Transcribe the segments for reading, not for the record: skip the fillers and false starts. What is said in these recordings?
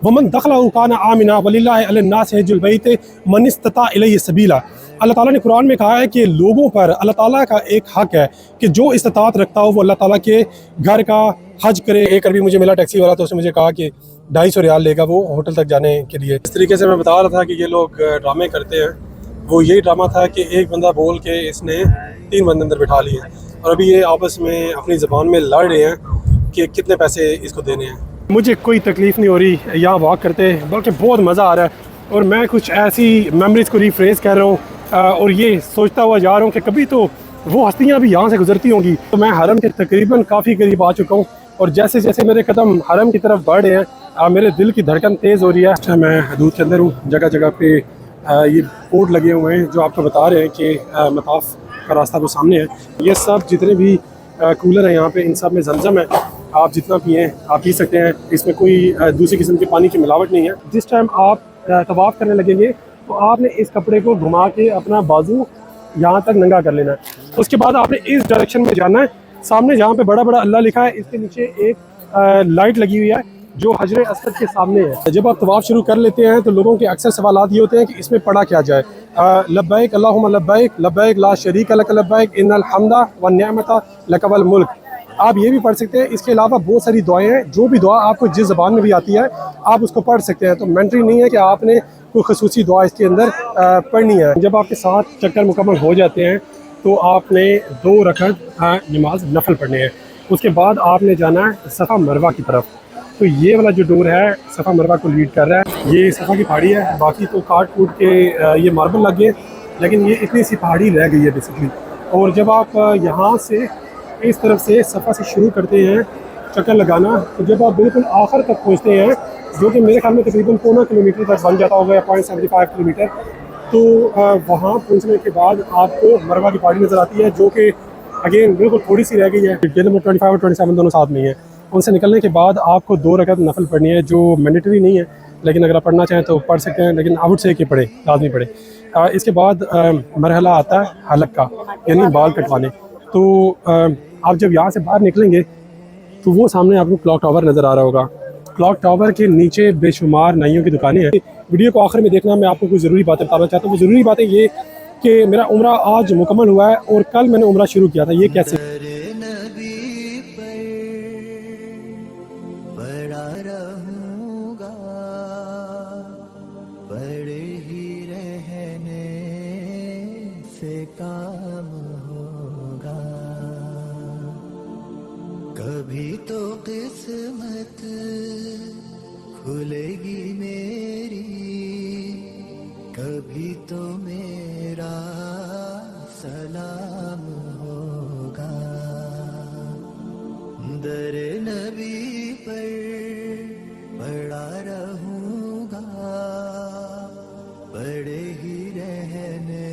वमन दखलहु कान आमिना वलिल्लाहि अलन्नासि हिज्जुल बैत मन इस्तता इलैहि सबीला। अल्लाह ताला ने कुरान में कहा है कि लोगों पर अल्लाह ताला का एक हक है कि जो इस्तात रखता हो वो अल्लाह ताला के घर का हज करे। एक अरबी मुझे मिला टैक्सी वाला, तो उसने मुझे कहा कि 250 रियाल लेगा वो होटल तक जाने के लिए। इस तरीके से मैं बता रहा था कि ये लोग ड्रामे करते हैं। वो यही ड्रामा था कि एक बंदा बोल के इसने 3 बंदे अंदर बिठा लिए और अभी ये आपस में अपनी ज़बान में लड़ रहे हैं कि कितने पैसे इसको देने हैं। मुझे कोई तकलीफ़ नहीं हो रही यहाँ वॉक करते, बल्कि बहुत मज़ा आ रहा है और मैं कुछ ऐसी मेमोरीज़ को रिफ्रेश कर रहा हूँ और ये सोचता हुआ जा रहा हूँ कि कभी तो वो हस्तियाँ भी यहाँ से गुजरती होंगी। तो मैं हरम के तकरीबन काफ़ी करीब आ चुका हूँ और जैसे जैसे मेरे कदम हरम की तरफ बढ़ रहे हैं मेरे दिल की धड़कन तेज़ हो रही है। अच्छा, मैं हदूद के अंदर हूँ। जगह जगह पे ये बोर्ड लगे हुए हैं जो आपको बता रहे हैं कि मताफ का रास्ता वो सामने है। ये सब जितने भी कूलर हैं यहाँ पे, इन सब में जमजम है। आप जितना पिए आप पी सकते हैं, इसमें कोई दूसरी किस्म के पानी की मिलावट नहीं है। जिस टाइम आप तवाफ़ करने लगेंगे तो आपने इस कपड़े को घुमा के अपना बाजू यहाँ तक नंगा कर लेना है। उसके बाद आपने इस डायरेक्शन में जाना है। सामने जहाँ पे बड़ा बड़ा अल्लाह लिखा है, इसके नीचे एक लाइट लगी हुई है जो हजरे अस्वद के सामने है। जब आप तवाफ़ शुरू कर लेते हैं तो लोगों के अक्सर सवालात ये होते हैं कि इसमें पढ़ा क्या जाए। लब्बैक अल्लाहुम्मा लब्बैक लब्बैक ला शरीका लक लब्बैक इन्नल हम्दा वन निअमता लक वल मुल्क। आप ये भी पढ़ सकते हैं। इसके अलावा बहुत सारी दुआएं हैं, जो भी दुआ आपको जिस ज़बान में भी आती है आप उसको पढ़ सकते हैं। तो मैंडेटरी नहीं है कि आपने कोई खसूसी दुआ इसके अंदर पढ़नी है। जब आपके 7 चक्कर मुकम्मल हो जाते हैं तो आपने 2 रकअत नमाज नफल पढ़ने हैं। उसके बाद आपने जाना है सफ़ा मरवा की तरफ। तो ये वाला जो डोर है सफ़ा मरवा को लीड कर रहा है। ये सफ़ा की पहाड़ी है, बाकी तो काट कूट के ये मार्बल लग गए, लेकिन ये इतनी सी पहाड़ी रह गई है बेसिकली। और जब आप यहाँ से इस तरफ से सफ़ा से शुरू करते हैं चक्कर लगाना, तो जब आप बिल्कुल आखिर तक पहुँचते हैं, जो कि मेरे ख्याल में तकरीबन 1.25 किलोमीटर तक बन जाता होगा या 0.75 किलोमीटर, तो वहाँ पहुँचने के बाद आपको मरवा की पहाड़ी नज़र आती है, जो कि अगेन बिल्कुल थोड़ी सी रह गई है। गेट नंबर 25 और 27 दोनों साथ में ही है। उनसे निकलने के बाद आपको 2 रकअत नफल पढ़नी है, जो मैंडेटरी नहीं है, लेकिन अगर आप पढ़ना चाहें तो पढ़ सकते हैं, लेकिन आउट से कि पढ़े, लाजमी पढ़े। इसके बाद मरहला आता है हलक का, यानी बाल कटवाने। तो आप जब यहाँ से बाहर निकलेंगे तो वो सामने आपको क्लॉक टावर नज़र आ रहा होगा। क्लॉक टावर के नीचे बेशुमार नाइयों की दुकानें हैं। वीडियो को आखिर में देखना, मैं आपको कुछ ज़रूरी बातें बताना चाहता हूँ। वो ज़रूरी बातें ये कि मेरा उम्रा आज मुकम्मल हुआ है और कल मैंने उम्रा शुरू किया था। ये कैसे? बड़ा रहूंगा, बड़े ही रहने से काम होगा। कभी तो किस्मत खुलेगी मेरी, कभी तो मेरा सलाम होगा। दर नबी पर पड़ा रहूंगा, बड़े ही रहने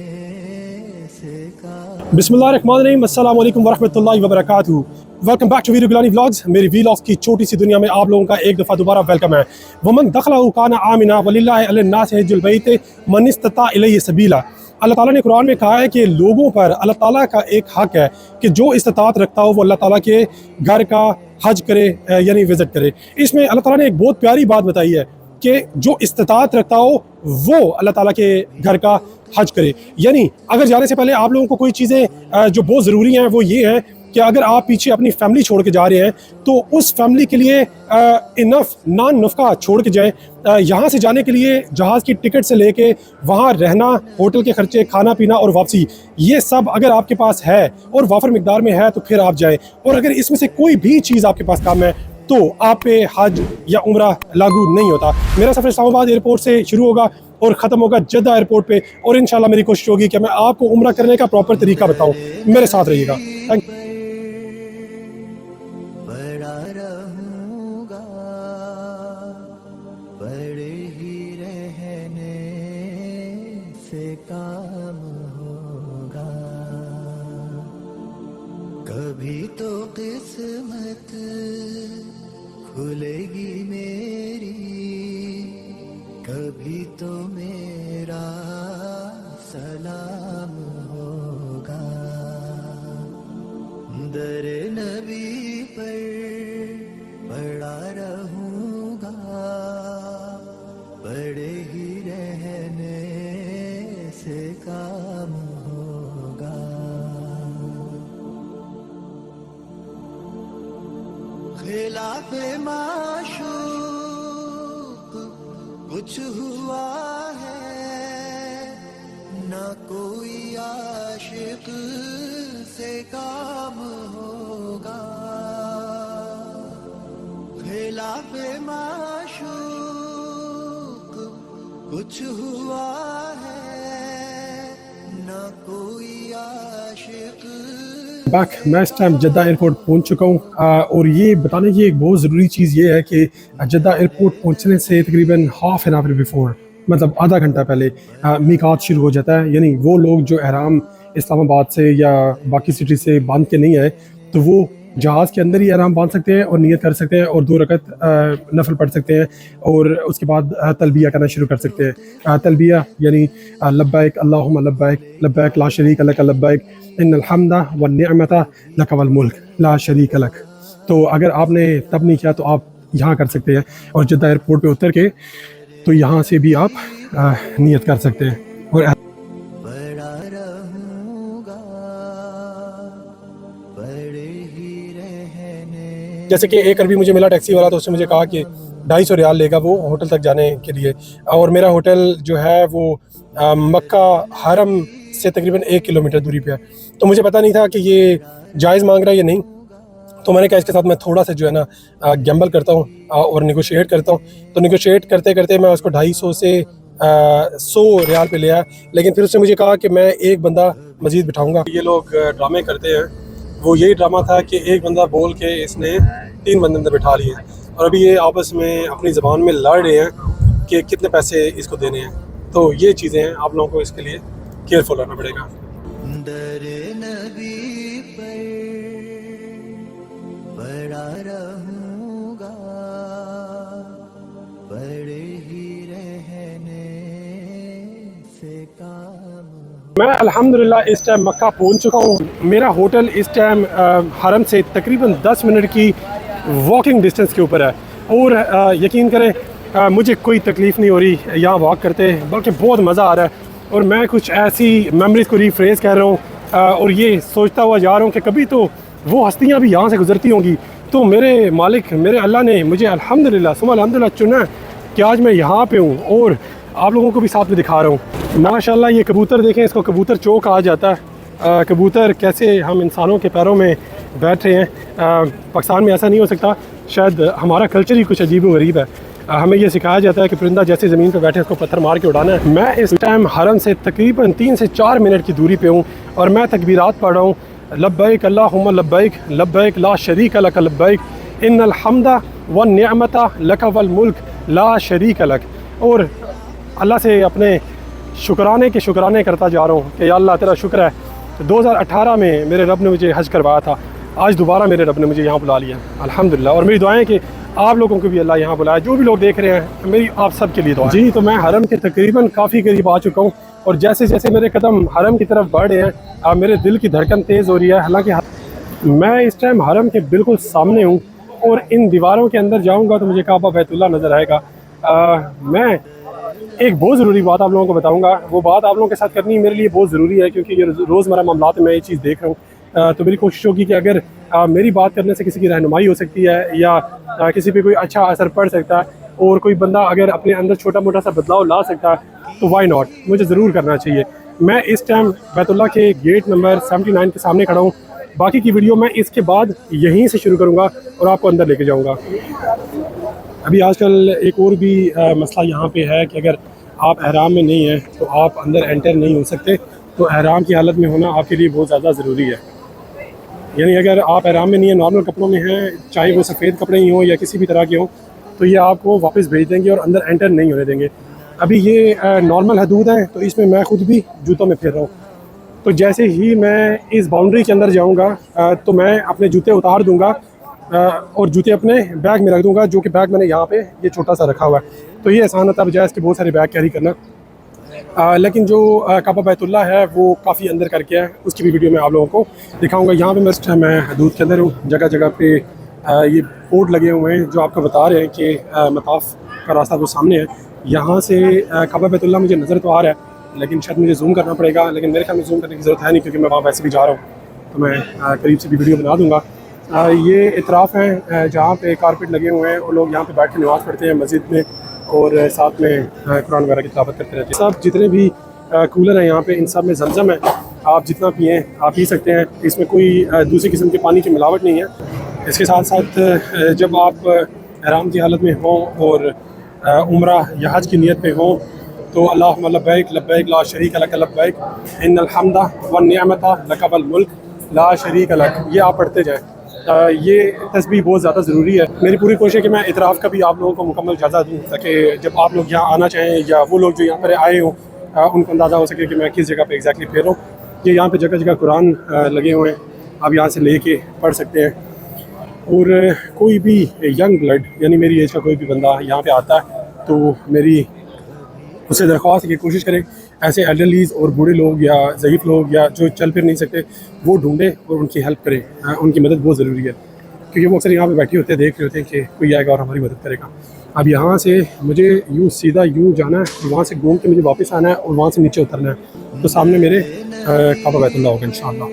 से काम। बिस्मिल्लाहिर्रहमानिर्रहीम, अस्सलाम वालेकुम वरहमतुल्लाहि वबरकातुहू। Welcome back to video Gilani vlogs. मेरी व्लॉग्स की छोटी सी दुनिया में आप लोगों का एक दफ़ा दोबारा वेलकम है। वमन दखलहु कान आमिना वलिल्लाहि अलन्नासि हिज्जुल बैत मन इस्तता इलैहि सबीला। अल्लाह ताला ने कुरान में कहा है कि लोगों पर अल्लाह ताला का एक हक है कि जो इस्तात रखता हो वो अल्लाह ताला के घर का हज करे, यानी विज़िट करे। इसमें अल्लाह ताला ने एक बहुत प्यारी बात बताई है कि जो इस्तात रखता हो वो अल्लाह ताला के घर का हज करे। यानी अगर जाने से पहले आप लोगों को कोई चीज़ें जो बहुत ज़रूरी हैं वो ये है कि अगर आप पीछे अपनी फैमिली छोड़ के जा रहे हैं तो उस फैमिली के लिए इनफ नान नफ़का छोड़ के जाएँ। यहाँ से जाने के लिए जहाज़ की टिकट से लेके वहाँ रहना, होटल के खर्चे, खाना पीना और वापसी, ये सब अगर आपके पास है और वाफर मिकदार में है तो फिर आप जाएँ। और अगर इसमें से कोई भी चीज़ आपके पास कम है तो आप पे हज या उम्रा लागू नहीं होता। मेरा सफ़र इस्लामाबाद एयरपोर्ट से शुरू होगा और ख़त्म होगा जद्दा एयरपोर्ट पे, और इंशाल्लाह मेरी कोशिश होगी कि मैं आपको उम्रा करने का प्रॉपर तरीका बताऊँ। मेरे साथ रहिएगा। Thank you. बड़ा रहूंगा, बड़े ही रहने से काम होगा। कभी तो किस्मत खुलेगी मेरी, कभी तो मेरा सलाम होगा। दर नबी पर पड़ा रहूंगा, पे माशूक कुछ हुआ है, ना कोई आशिक से काम होगा। खिलाफे माशूक कुछ हुआ है, ना कोई आशिक। बैक मैं इस टाइम जद्दा एयरपोर्ट पहुंच चुका हूं और ये बताने की एक बहुत ज़रूरी चीज़ ये है कि जद्दा एयरपोर्ट पहुंचने से तकरीबन हाफ एन आवर बिफोर, मतलब आधा घंटा पहले मीकात शुरू हो जाता है। यानी वो लोग जो एहराम इस्लामाबाद से या बाकी सिटी से बांध के नहीं आए, तो वो जहाज़ के अंदर ही एहराम बांध सकते हैं और नियत कर सकते हैं और 2 रकत नफल पढ़ सकते हैं और उसके बाद तलबिया करना शुरू कर सकते हैं। तलबिया यानी लब्बैक अल्लाहुम्मा लब्बैक लब्बैक ला शरीक लक लब्बैक इन्नल हम्दा वन निअमता लक वल मुल्क ला शरीक लक। तो अगर आपने तब नहीं किया तो आप यहाँ कर सकते हैं और जद्दा एयरपोर्ट पे उतर के तो यहाँ से भी आप नियत कर सकते हैं। और बड़ा रहूंगा, बड़े ही रहने। जैसे कि एक अरबी मुझे मिला टैक्सी वाला, तो उसने मुझे कहा कि 250 रियाल लेगा वो होटल तक जाने के लिए। और मेरा होटल जो है वो मक्का हरम से तकरीबन 1 किलोमीटर दूरी पे है। तो मुझे पता नहीं था कि ये जायज़ मांग रहा है या नहीं, तो मैंने कहा इसके साथ मैं थोड़ा सा जो है ना गैम्बल करता हूँ और निगोशिएट करता हूँ। तो निगोशिएट करते करते मैं उसको 250 से 100 रियाल पे ले आया। लेकिन फिर उसने मुझे कहा कि मैं एक बंदा मज़ीद बिठाऊँगा। ये लोग ड्रामे करते हैं, वो यही ड्रामा था कि एक बंदा बोल के इसने 3 बंदे अंदर बिठा लिए और अभी ये आपस में अपनी ज़बान में लड़ रहे हैं कि कितने पैसे इसको देने हैं। तो ये चीज़ें हैं, आप लोगों को इसके लिए केयरफुल रहना पड़ेगा। दरे नबी पर बड़ा रहूंगा, बड़े ही रहने से काम। मैं अल्हम्दुलिल्लाह इस टाइम मक्का पहुंच चुका हूँ। मेरा होटल इस टाइम हरम से तकरीबन 10 मिनट की वॉकिंग डिस्टेंस के ऊपर है और यकीन करें मुझे कोई तकलीफ़ नहीं हो रही यहाँ वॉक करते, बल्कि बहुत मज़ा आ रहा है। और मैं कुछ ऐसी मेमोरीज़ को रिफ्रेश कर रहा हूँ और ये सोचता हुआ जा रहा हूँ कि कभी तो वो हस्तियाँ भी यहाँ से गुजरती होंगी। तो मेरे मालिक, मेरे अल्लाह ने मुझे अल्हम्दुलिल्लाह सुम्मा अल्हम्दुलिल्लाह चुना कि आज मैं यहाँ पे हूँ और आप लोगों को भी साथ में दिखा रहा हूँ। माशाल्लाह ये कबूतर देखें, इसको कबूतर चौक कहा जाता है। कबूतर कैसे हम इंसानों के पैरों में बैठ रहे हैं। पाकिस्तान में ऐसा नहीं हो सकता, शायद हमारा कल्चर ही कुछ अजीब व गरीब है। हमें ये सिखाया जाता है कि परिंदा जैसे ज़मीन पर बैठे उसको पत्थर मार के उड़ाना है। मैं इस टाइम हरम से तकरीबन 3 से 4 मिनट की दूरी पे हूँ और मैं तकबीरात पढ़ रहा हूँ। लब्बैक अल्लाहुम्मा लब्बैक लब्बैक ला शरीक लक लब्बैक इन्नल हम्दा वन निअमता लक वल मुल्क ला शरीक लक। और अल्लाह से अपने शुक्राने करता जा रहा हूँ कि या अल्लाह तेरा शुक्र है। 2018 में मेरे रब ने मुझे हज करवाया था, आज दोबारा मेरे रब ने मुझे यहाँ बुला लिया अल्हम्दुलिल्लाह। और मेरी दुआएं कि आप लोगों को भी अल्लाह यहाँ बुलाए, जो भी लोग देख रहे हैं मेरी आप सब के लिए दुआ। जी, तो मैं हरम के तकरीबन काफ़ी करीब आ चुका हूँ और जैसे जैसे मेरे कदम हरम की तरफ बढ़ रहे हैं मेरे दिल की धड़कन तेज़ हो रही है। हालांकि मैं इस टाइम हरम के बिल्कुल सामने हूँ और इन दीवारों के अंदर जाऊँगा तो मुझे काबा बैतुल्लाह नज़र आएगा। मैं एक बहुत ज़रूरी बात आप लोगों को बताऊंगा, वो बात आप लोगों के साथ करनी मेरे लिए बहुत ज़रूरी है क्योंकि ये रोज़मर्रा मामलात में मैं ये चीज़ देख रहा हूँ। तो मेरी कोशिश होगी कि अगर मेरी बात करने से किसी की रहनुमाई हो सकती है या किसी पे कोई अच्छा असर पड़ सकता है और कोई बंदा अगर अपने अंदर छोटा मोटा सा बदलाव ला सकता है तो वाई नॉट, मुझे ज़रूर करना चाहिए। मैं इस टाइम बैतुल्लाह के गेट नंबर 79 के सामने खड़ा हूँ। बाकी की वीडियो मैं इसके बाद यहीं से शुरू करूँगा और आपको अंदर लेके जाऊँगा। अभी आजकल एक और भी मसला यहाँ पे है कि अगर आप एहराम में नहीं हैं तो आप अंदर एंटर नहीं हो सकते। तो एहराम की हालत में होना आपके लिए बहुत ज़्यादा ज़रूरी है। यानी अगर आप एहराम में नहीं है, नॉर्मल कपड़ों में हैं, चाहे वो सफ़ेद कपड़े ही हों या किसी भी तरह के हों, तो ये आपको वापस भेज देंगे और अंदर एंटर नहीं होने देंगे। अभी ये नॉर्मल हदूद है तो इसमें मैं ख़ुद भी जूतों में फिर रहा हूँ। तो जैसे ही मैं इस बाउंड्री के अंदर जाऊँगा तो मैं अपने जूते उतार दूँगा और जूते अपने बैग में रख दूँगा, जो कि बैग मैंने यहाँ पे ये छोटा सा रखा हुआ है। तो ये आसान होता है बजाय इसके बहुत सारे बैग कैरी करना। लेकिन जो काबा बैतुल्लाह है वो काफ़ी अंदर करके है, उसकी भी वीडियो मैं आप लोगों को दिखाऊंगा। यहाँ पे मैं हदूद के अंदर हूँ, जगह जगह पे ये बोर्ड लगे हुए हैं जो आपको बता रहे हैं कि मताफ का रास्ता वो सामने है। यहाँ से काबा बैतुल्लाह मुझे नज़र तो आ रहा है, लेकिन शायद मुझे जूम करना पड़ेगा, लेकिन मेरे ख्याल में जूम करने की ज़रूरत है नहीं क्योंकि मैं वहाँ वैसे भी जा रहा हूँ। तो मैं करीब से भी वीडियो बना दूँगा ये इतराफ़ हैं जहाँ पे कारपेट लगे हुए हैं और लोग यहाँ पे बैठ के नमाज़ पढ़ते हैं मस्जिद में और साथ में कुरान वगैरह की तिलावत करते रहते हैं। सब जितने भी कूलर हैं यहाँ पे इन सब में जमज़म है, आप जितना पिएँ आप पी सकते हैं। इसमें कोई दूसरी किस्म के पानी की मिलावट नहीं है। इसके साथ साथ जब आप हराम की हालत में हों और उम्रा या हज की नीयत पे हों तो अल्लाहुम्मा लब्बैक लब्बैक ला शरीका लक लब्बैक इन्नल हम्दा वन निअमता लक वल मुल्क ला शरीका लक, ये आप पढ़ते जाएँ। ये तस्बीह बहुत ज़्यादा ज़रूरी है। मेरी पूरी कोशिश है कि मैं इतराफ़ का भी आप लोगों को मुकम्मल इजाज़त दूँ ताकि जब आप लोग यहाँ आना चाहें या वो लोग जो यहाँ पर आए हों उनको अंदाज़ा हो सके कि मैं किस जगह पे एग्जैक्टली फिर रहा हूँ। ये यहाँ पे जगह जगह कुरान लगे हुए हैं, आप यहाँ से ले के पढ़ सकते हैं। और कोई भी यंग ब्लड यानी मेरी एज का कोई भी बंदा यहाँ पे आता है तो मेरी उससे दरख्वास्त है कि कोशिश करें ऐसे एल्डरलीज़ और बूढ़े लोग या ज़ईफ़ लोग या जो चल फिर नहीं सकते वो ढूंढें और उनकी हेल्प करें। उनकी मदद बहुत ज़रूरी है क्योंकि वो अक्सर यहाँ पे बैठे होते हैं, देख रहे होते हैं कि कोई आएगा और हमारी मदद करेगा। अब यहाँ से मुझे यूँ सीधा यूँ जाना है और वहाँ से घूम के मुझे वापस आना है और वहाँ से नीचे उतरना है तो सामने मेरे काबा बैतुल्लाह होगा इंशाअल्लाह।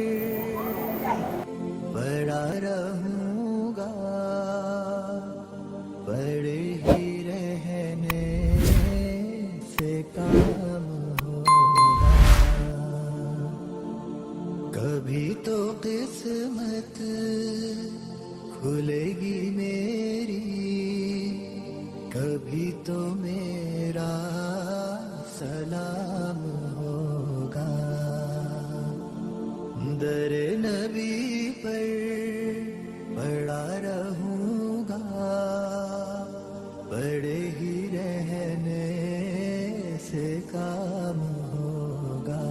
बड़ा रहूंगा बड़े ही रहने से काम होगा, कभी तो किस्मत खुलेगी मेरी, कभी तो मेरा सलाम होगा। दर नबी पर पड़ा रहूंगा बड़े ही रहने से काम होगा।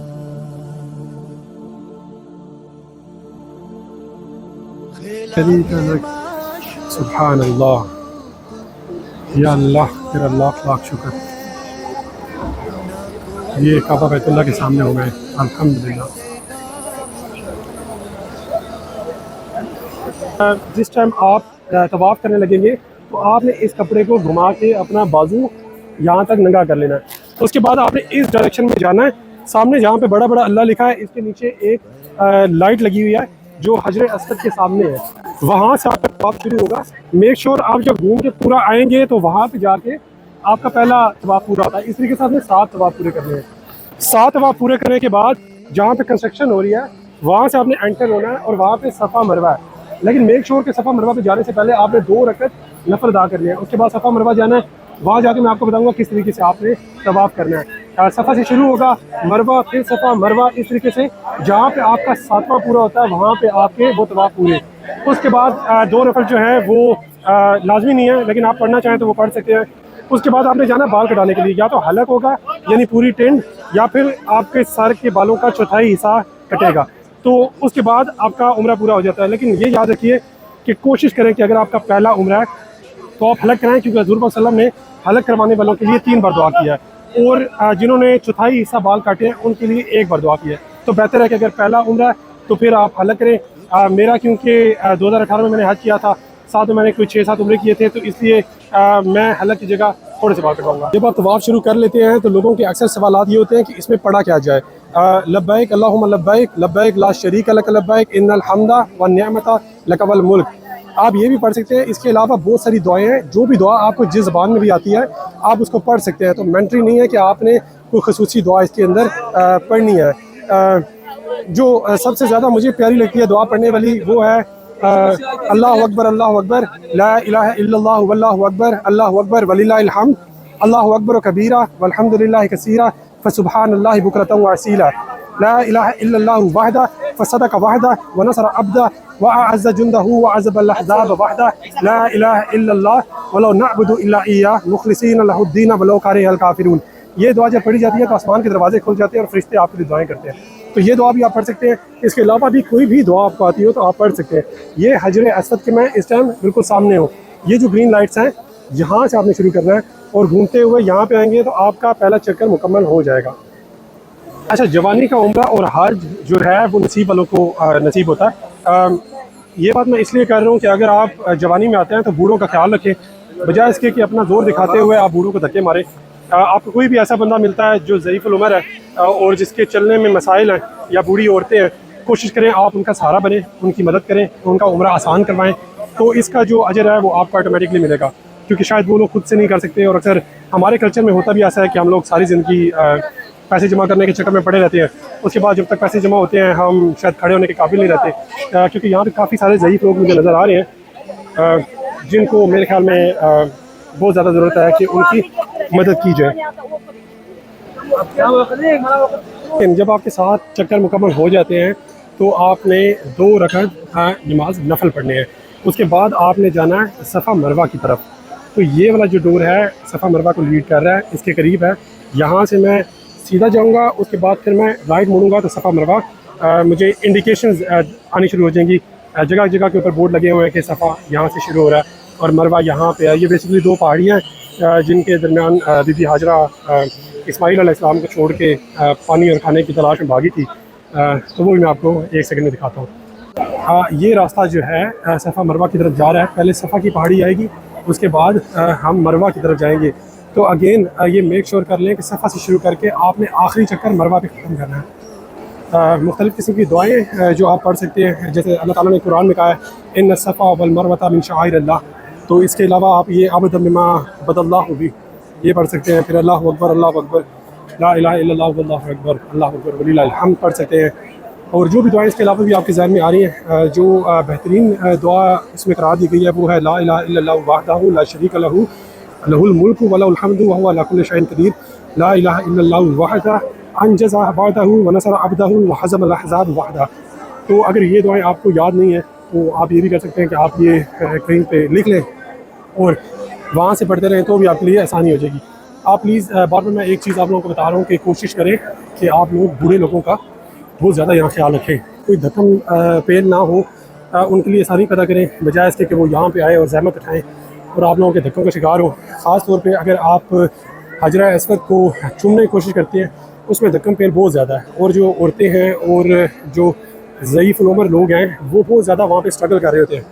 सुभान अल्लाह, या अल्लाह तेरा लाख लाख शुक्र। ये काबा बैतुल्लाह के सामने हो गए अल्हम्दुलिल्लाह। जिस टाइम आप तवाफ़ करने लगेंगे तो आपने इस कपड़े को घुमा के अपना बाजू यहाँ तक नंगा कर लेना है। तो उसके बाद आपने इस डायरेक्शन में जाना है। सामने जहाँ पे बड़ा बड़ा अल्लाह लिखा है इसके नीचे एक लाइट लगी हुई है जो हजर अस्वद के सामने है, वहाँ से आपका तवाफ़ शुरू होगा। मेक श्योर आप जब घूम के पूरा आएंगे तो वहाँ पे जाके आपका पहला तवाफ़ पूरा होता है। इस तरीके से आपने 7 तवाफ़ पूरे करने हैं। 7 तवाफ़ पूरे करने के बाद जहाँ पे कंस्ट्रक्शन हो रही है वहाँ से आपने एंटर होना है और वहाँ पे सफ़ा मरवा है। लेकिन मेक श्योर के सफ़ा मरवा पे जाने से पहले आपने 2 रकत नफल अदा करनी है। उसके बाद सफ़ा मरवा जाना है, वहाँ जाके मैं आपको बताऊंगा किस तरीके से आपने तवाफ़ करना है। सफ़ा से शुरू होगा मरवा, फिर सफ़ा मरवा, इस तरीके से जहाँ पे आपका 7वां पूरा होता है वहाँ पे आपके वो तवाफ़ पूरे। उसके बाद 2 नफल जो है वो लाजमी नहीं है लेकिन आप पढ़ना चाहें तो वो पढ़ सकते हैं। उसके बाद आपने जाना बाल कटाने के लिए, या तो हलक होगा यानी पूरी टेंड, या फिर आपके सर के बालों का चौथाई हिस्सा कटेगा। तो उसके बाद आपका उम्रा पूरा हो जाता है। लेकिन ये याद रखिए कि कोशिश करें कि अगर आपका पहला उम्रा है तो आप हलक कराएं, क्योंकि हज़ूर सल्लम ने हलक करवाने वालों के लिए 3 बार दुआ किया है और जिन्होंने चौथाई हिस्सा बाल काटे हैं उनके लिए 1 बार दुआ किया है। तो बेहतर है कि अगर पहला उम्रा है तो फिर आप हलक करें। मेरा क्योंकि 2018 में मैंने हज किया था, साथ में मैंने कोई 6-7 उम्रे किए थे, तो इसलिए मैं हलक की जगह थोड़े से बाल कटवाऊंगा। जब आप तवाफ़ शुरू कर लेते हैं तो लोगों के अक्सर सवाल ये होते हैं कि इसमें पढ़ा क्या जाए। लब्बैक अल्लाहुम्मा लब्बैक लब्बैक ला शरीका लक लब्बैक इन्नल हम्दा वन निअमता लक वल मुल्क, आप ये भी पढ़ सकते हैं। इसके अलावा बहुत सारी दुआएं हैं, जो भी दुआ आपको जिस ज़बान में भी आती है आप उसको पढ़ सकते हैं। तो मैंडेटरी नहीं है कि आपने कोई ख़ुसूसी दुआ इसके अंदर पढ़नी है। जो सबसे ज़्यादा मुझे प्यारी लगती है दुआ पढ़ने वाली वो है अल्लाहु अकबर ला इलाहा इल्लल्लाह वल्लाहु अकबर अल्लाहु अकबर वलिल्लाहिल हम्द अल्लाहु अकबर कबीरा वल्हम्दुलिल्लाहि कसीरा फसुब्हानल्लाहि बुकरतन व असीला ला इलाहा इल्लल्लाहु वहदा फसदक वहदा व नसर अब्दा व अअज़्ज़ जुंदहु व अज़बल अहज़ाब वहदा ला इलाहा इल्लल्लाह वला नअबुदु इल्ला इय्याहु मुखलिसीन लहुद्दीन वलौ करिहल काफिरून। ये दुआ जब पढ़ी जाती है तो आसमान के दरवाजे खुल जाते हैं और फरिश्ते आपके लिए दुआएं करते हैं। तो ये दुआ भी आप पढ़ सकते हैं। इसके अलावा भी कोई भी दुआ आपको आती हो तो आप पढ़ सकते हैं। ये हजर अस्वद के मैं इस टाइम बिल्कुल सामने हूँ। ये जो ग्रीन लाइट्स हैं यहाँ से आपने शुरू करना है और घूमते हुए यहाँ पे आएंगे तो आपका पहला चक्कर मुकम्मल हो जाएगा। अच्छा, जवानी का उम्रा और हज जो है वो नसीब वालों को नसीब होता है। ये बात मैं इसलिए कर रहा हूँ कि अगर आप जवानी में आते हैं तो बूढ़ों का ख्याल रखें, बजाय इसके कि अपना जोर दिखाते हुए आप बूढ़ों को धक्के मारें। आपको कोई भी ऐसा बंदा मिलता है जो ज़ईफ़ुल उमर है और जिसके चलने में मसाइल हैं या बूढ़ी औरतें हैं कोशिश करें आप उनका सहारा बने, उनकी मदद करें, उनका उम्रा आसान करवाएं, तो इसका जो अजर है वो आपको ऑटोमेटिकली मिलेगा, क्योंकि शायद वो लोग खुद से नहीं कर सकते। और अक्सर हमारे कल्चर में होता भी ऐसा है कि हम लोग सारी ज़िंदगी पैसे जमा करने के चक्कर में पड़े रहते हैं, उसके बाद जब तक पैसे जमा होते हैं हम शायद खड़े होने के काबिल नहीं रहते, क्योंकि यहाँ पे काफ़ी सारे ज़ईफ़ लोग मुझे नज़र आ रहे हैं जिनको मेरे ख्याल में बहुत ज़्यादा ज़रूरत है कि उनकी मदद की जाए। जब आपके साथ चक्कर मुकम्मल हो जाते हैं तो आपने 2 रकात नमाज नफल पढ़ने हैं, उसके बाद आपने जाना है सफ़ा मरवा की तरफ। तो ये वाला जो डोर है सफ़ा मरवा को लीड कर रहा है, इसके करीब है। यहाँ से मैं सीधा जाऊँगा, उसके बाद फिर मैं राइट मुड़ूँगा तो सफ़ा मरवा मुझे इंडिकेशंस आनी शुरू हो जाएंगी। जगह जगह के ऊपर बोर्ड लगे हुए हैं कि सफ़ा यहाँ से शुरू हो रहा है और मरवा यहाँ पे है। ये बेसिकली 2 पहाड़ियाँ जिनके दरमियान बीबी हाजरा इस्माइल अलैहिस्सलाम को छोड़ के पानी और खाने की तलाश में भागी थी, तो वो भी मैं आपको एक सेकंड में दिखाता हूँ। ये रास्ता जो है सफ़ा मरवा की तरफ जा रहा है। पहले सफ़ा की पहाड़ी आएगी, उसके बाद हम मरवा की तरफ जाएंगे। तो अगेन ये मेक श्योर कर लें कि सफ़ा से शुरू करके आपने आखिरी चक्कर मरवा पे ख़त्म करना है। मुख्तलिफ़ किस्म की दुआएँ जो आप पढ़ सकते हैं, जैसे अल्लाह ताला ने कुरान में कहा है इन्न सफ़ा वल मरवता मिन शाइरिल्लाह, तो इसके अलावा आप ये अबद बिमा बदल्लाहु भी ये पढ़ सकते हैं। फिर अल्लाहु अकबर ला इलाहा इल्लल्लाह वल्लाहु अकबर अल्लाहु अकबर वलिल्लाहिल हम्द पढ़ सकते हैं। और जो भी दुआएं इसके अलावा भी आपके ज़हन में आ रही हैं, जो बेहतरीन दुआ इसमें करार दी गई है वो है ला इलाहा इल्लल्लाहु वहदहु ला शरीका लहू लहुल मुल्कु व लहुल हम्दु व हुवा अला कुल्लि शैइन क़दीर ला इलाहा इल्लल्लाहु वहदहु अनजज़ा वअदहु व नसर अब्दहु व हज़मल अहज़ाब वहदहु। तो अगर ये दुआएं आपको याद नहीं है तो आप ये भी कर सकते हैं कि आप ये कहीं पे लिख लें और वहाँ से पढ़ते रहें, तो भी आपके लिए आसानी हो जाएगी। आप प्लीज़ बार बार मैं एक चीज़ आप लोगों को बता रहा हूँ कि कोशिश करें कि आप लोग बूढ़े लोगों का बहुत ज़्यादा यहाँ ख्याल रखें, कोई धक्कम पेल ना हो, उनके लिए आसानी पैदा करें, बजाय इसके कि वो यहाँ पे आए और ज़हमत उठाएँ और आप लोगों के धक्कों का शिकार हो। ख़ास तौर पे अगर आप हजरा अस्वद को चूमने की कोशिश करते हैं, उसमें धक्कम पेल बहुत ज़्यादा है, और जो औरतें हैं और जो ज़ईफ़ उम्र लोग हैं वो बहुत ज़्यादा वहाँ पर स्ट्रगल कर रहे होते हैं।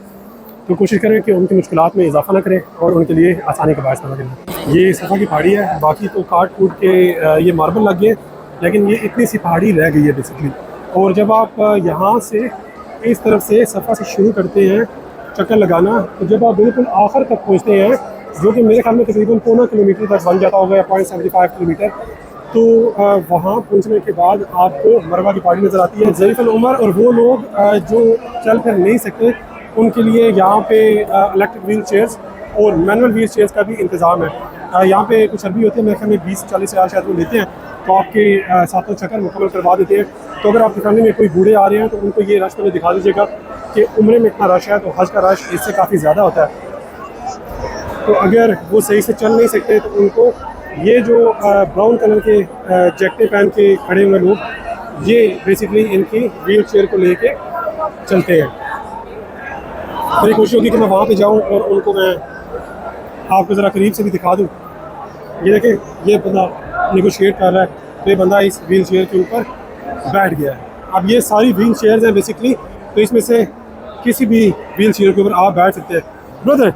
तो कोशिश करें कि उनकी मुश्किलात में इजाफा ना करें और उनके लिए आसानी का बायस पैदा करें। ये सफ़ा की पहाड़ी है, बाकी तो काट कूट के ये मार्बल लग गए, लेकिन ये इतनी सी पहाड़ी रह गई है बेसिकली। और जब आप यहाँ से इस तरफ से सफ़ा से शुरू करते हैं चक्कर लगाना, तो जब आप बिल्कुल आखिर तक पहुँचते हैं, जो कि मेरे ख्याल में तकरीबन 1.25 किलोमीटर तक बन जाता होगा या 0.75 किलोमीटर, तो वहाँ पहुँचने के बाद आपको मरवा की पहाड़ी नज़र आती है। ज़ईफ़ उम्र और वो लोग जो चल फिर नहीं सकते, उनके लिए यहाँ पे इलेक्ट्रिक व्हील चेयर्स और मैनुअल व्हील चेयर्स का भी इंतज़ाम है। यहाँ पे कुछ अरबी होते हैं, मेरे ख्याल में 20-40 हज़ार शायद वो लेते हैं, तो आपके सातों चक्कर मुकम्मल करवा देते हैं। तो अगर आपकी फैमिली में कोई बूढ़े आ रहे हैं तो उनको ये रश पहले दिखा दीजिएगा कि उम्रे में इतना रश है, तो हज का रश इससे काफ़ी ज़्यादा होता है। तो अगर वो सही से चल नहीं सकते तो उनको ये जो ब्राउन कलर के जैकेटें पहन के खड़े हुए लोग, ये बेसिकली इनकी व्हील चेयर को लेके चलते हैं। मेरी कोशिश होगी कि मैं वहाँ पे जाऊँ और उनको मैं आपको ज़रा करीब से भी दिखा दूँ। ये देखें, ये बंदा नेगोशिएट कर रहा है, तो ये बंदा इस व्हील चेयर के ऊपर बैठ गया है। अब ये सारी व्हील चेयर्स हैं बेसिकली, तो इसमें से किसी भी व्हील चेयर के ऊपर आप बैठ सकते हैं। Brother,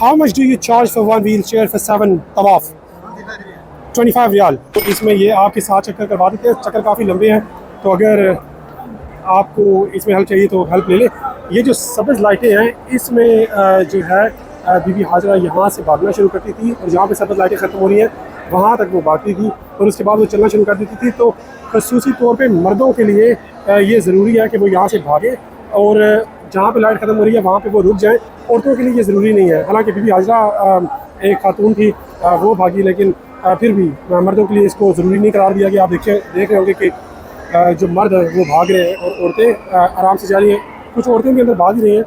how much do you charge for one wheelchair for 7 तवाफ? 25 रियाल। तो इसमें ये आपके 7 चक्कर करवा देते हैं। चक्कर काफ़ी लंबे हैं, तो अगर आपको इसमें हेल्प चाहिए तो हेल्प ले लें। ये जो सब्ज़ लाइटें हैं, इसमें जो है बीबी हाजरा यहाँ से भागना शुरू करती थी और जहाँ पे सब्ज़ लाइटें ख़त्म हो रही हैं वहाँ तक वो भागती थी और उसके बाद वो चलना शुरू कर देती थी। तो खसूसी तौर पे मर्दों के लिए ये ज़रूरी है कि वो यहाँ से भागें और जहाँ पे लाइट ख़त्म हो रही है वहाँ पे वो रुक जाएं। औरतों के लिए ये ज़रूरी नहीं है। हालांकि बीबी हाजरा एक खातून थी, वो भागी, लेकिन फिर भी मर्दों के लिए इसको ज़रूरी नहीं करार दिया गया। आप देख रहे होंगे कि जो मर्द हैं वो भाग रहे हैं और औरतें आराम से जा रही हैं। कुछ औरतें भी अंदर भाग ही रही हैं।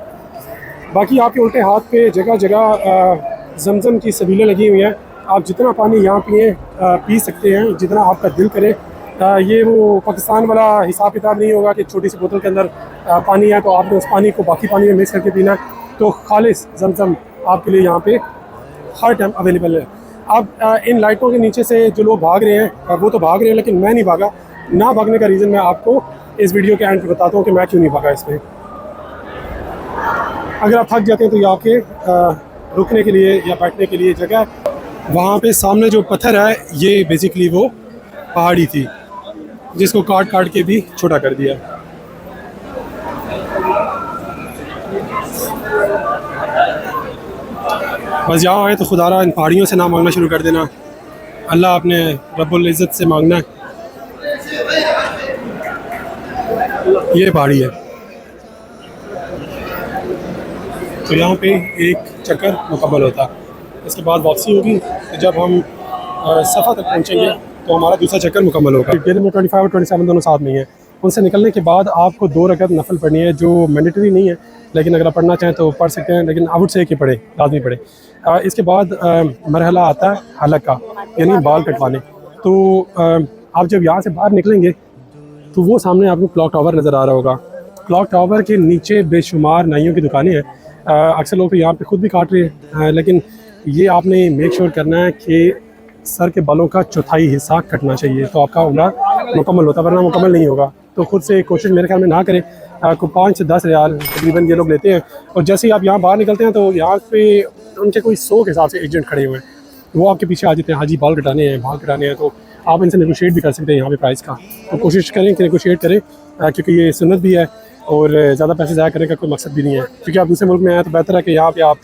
बाकी आपके उल्टे हाथ पे जगह जगह जमजम की सबीलें लगी हुई हैं। आप जितना पानी यहाँ पी सकते हैं, जितना आपका दिल करे। ये वो पाकिस्तान वाला हिसाब किताब नहीं होगा कि छोटी सी बोतल के अंदर पानी है तो आपने उस पानी को बाकी पानी में मिक्स करके पीना। तो खालिस जमजम आपके लिए यहाँ पे हर टाइम अवेलेबल है। अब इन लाइटों के नीचे से जो लोग भाग रहे हैं वो तो भाग रहे हैं, लेकिन मैं नहीं भागा। ना भागने का रीज़न मैं आपको इस वीडियो के एंड पे बताता हूँ कि मैं क्यों नहीं भागा इसमें। अगर आप थक जाते हैं तो यहाँ के रुकने के लिए या बैठने के लिए जगह, वहाँ पे सामने जो पत्थर है ये बेसिकली वो पहाड़ी थी जिसको काट काट के भी छोटा कर दिया। बस यहाँ आए तो खुदारा इन पहाड़ियों से ना मांगना शुरू कर देना, अल्लाह अपने रब्बुल इज़्ज़त से मांगना है। ये पहाड़ी है, तो यहाँ पे एक चक्कर मुकम्मल होता है। इसके बाद वापसी होगी, तो जब हम सफ़ा तक पहुँचेंगे तो हमारा दूसरा चक्कर मुकम्मल होगा। डेली में 25 और 27 दोनों साथ नहीं है। उनसे निकलने के बाद आपको 2 रकअत नफल पढ़नी है, जो मैंडेटरी नहीं है, लेकिन अगर आप पढ़ना चाहें तो पढ़ सकते हैं, लेकिन आउट से कि पढ़े, लाजमी पढ़े। इसके बाद मरहला आता है हलक का, यानी बाल कटवाने। तो आप जब यहाँ से बाहर निकलेंगे तो वो सामने आपको क्लॉक टावर नज़र आ रहा होगा। क्लॉक टावर के नीचे बेशुमार नाइयों की दुकानें हैं। अक्सर लोग तो यहाँ पे ख़ुद भी काट रहे हैं, लेकिन ये आपने मेक श्योर करना है कि सर के बालों का चौथाई हिस्सा कटना चाहिए, तो आपका उम्रा मुकम्मल होता है, वरना मुकम्मल नहीं होगा। तो खुद से कोशिश मेरे ख्याल में ना करें। को 5 से 10 रियाल तकरीबन ये लोग लेते हैं। और जैसे ही आप यहाँ बाहर निकलते हैं तो यहाँ पे उनके कोई 100 के हिसाब से एजेंट खड़े हुए हैं, वो आपके पीछे आ जाते हैं, हाजी बाल कटाने हैं, बाल कटाने हैं। तो आप इनसे नेगोशिएट भी कर सकते हैं यहाँ पे प्राइस का। तो कोशिश करें कि नेगोशिएट करें, क्योंकि ये सुन्नत भी है और ज़्यादा पैसे ज़ाया करने का कोई मकसद भी नहीं है। क्योंकि आप दूसरे मुल्क में आए तो बेहतर है कि यहाँ पे आप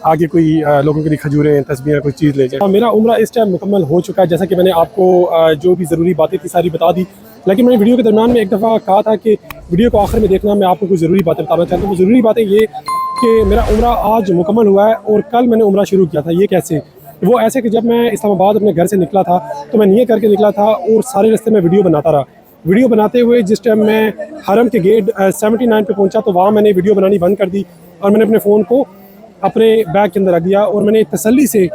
आगे कोई लोगों के लिए खजूरें, तस्बीहें, कोई चीज़ ले जाए। मेरा उम्रा इस टाइम मुकम्मल हो चुका है, जैसा कि मैंने आपको जो भी ज़रूरी बातें थी सारी बता दी। लेकिन मैंने वीडियो के दरमियान में एक दफ़ा कहा था कि वीडियो को आखिर में देखना, मैं आपको कुछ ज़रूरी बातें बताना चाहता हूँ। वो ज़रूरी बातें ये कि मेरा उम्रा आज मुकम्मल हुआ है और कल मैंने उम्रा शुरू किया था। ये कैसे? वो ऐसे कि जब मैं इस्लामाबाद अपने घर से निकला था तो मैं नियत करके निकला था और सारे रास्ते में वीडियो बनाता रहा। वीडियो बनाते हुए जिस टाइम मैं हरम के गेट 79 पे पहुंचा तो वहाँ मैंने वीडियो बनानी बंद कर दी और मैंने अपने फ़ोन को अपने बैग के अंदर रख दिया और मैंने तसल्ली से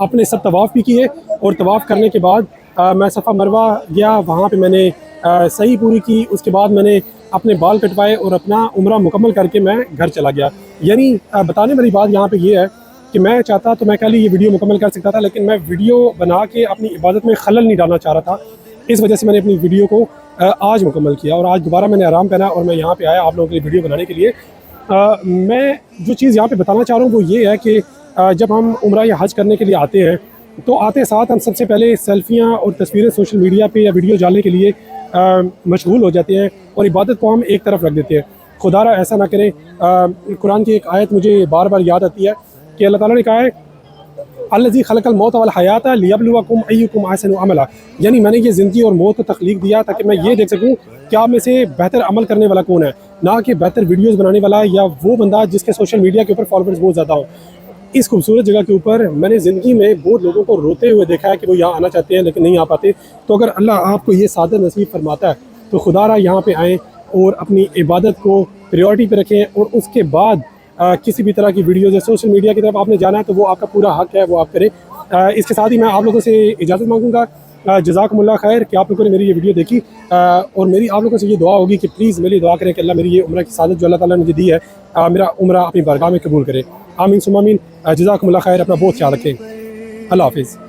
अपने सब तवाफ़ भी किए। और तवाफ़ करने के बाद मैं सफ़ा मरवा गया, वहाँ पे मैंने सही पूरी की। उसके बाद मैंने अपने बाल कटवाए और अपना उम्रा मुकम्मल करके मैं घर चला गया। यानी बताने वाली बात यहाँ पे ये है कि मैं चाहता तो मैं कल ही ये वीडियो मुकम्मल कर सकता था, लेकिन मैं वीडियो बना के अपनी इबादत में खलल नहीं डालना चाह रहा था। इस वजह से मैंने अपनी वीडियो को आज मुकम्मल किया और आज दोबारा मैंने आराम पहना और मैं यहाँ पे आया आप लोगों के लिए वीडियो बनाने के लिए। मैं जो चीज़ यहाँ पे बताना चाह रहा हूँ वो ये है कि जब हम उम्रा या हज करने के लिए आते हैं तो आते साथ हम सबसे पहले सेल्फियाँ और तस्वीरें सोशल मीडिया पे या वीडियो डालने के लिए मशगूल हो जाते हैं और इबादत को हम एक तरफ रख देते हैं। खुदारा ऐसा ना करें। कुरान की एक आयत मुझे बार बार याद आती है कि अल्लाह ताला ने कहा है अल्लज़ी खलक़ल मौत वल हयात लियब्लुवकुम अय्युकुम अहसनु अमला, यानी मैंने ये ज़िंदगी और मौत को तख्लीक दिया ताकि मैं ये देख सकूँ कि आप में से बेहतर अमल करने वाला कौन है, ना कि बेहतर वीडियोस बनाने वाला या वो बंदा जिसके सोशल मीडिया के ऊपर फॉलोअर्स बहुत ज़्यादा हो। इस खूबसूरत जगह के ऊपर मैंने ज़िंदगी में बहुत लोगों को रोते हुए देखा है कि वो यहाँ आना चाहते हैं लेकिन नहीं आ पाते। तो अगर अल्लाह आपको ये सादत नसीब फरमाता है तो खुदारा यहाँ पे आएँ और अपनी इबादत को प्रायोरिटी पे रखें और उसके बाद किसी भी तरह की वीडियोज़ या सोशल मीडिया की तरफ आपने जाना है तो वो आपका पूरा हक है, वो आप करें। इसके साथ ही मैं आप लोगों से इजाज़त मांगूंगा। जज़ाकुमुल्लाह खैर कि आप लोगों ने मेरी ये वीडियो देखी और मेरी आप लोगों से ये दुआ होगी कि प्लीज़ मेरी दुआ करें कि अल्लाह मेरी ये उम्र की सादत जो अल्लाह ताला ने मुझे दी है मेरा उम्र अपनी बारगाह में कबूल करे। आमीन सुम्मा आमीन। जज़ाकुमुल्लाह खैर। अपना बहुत ख्याल रखें। अल्लाह हाफ़िज़।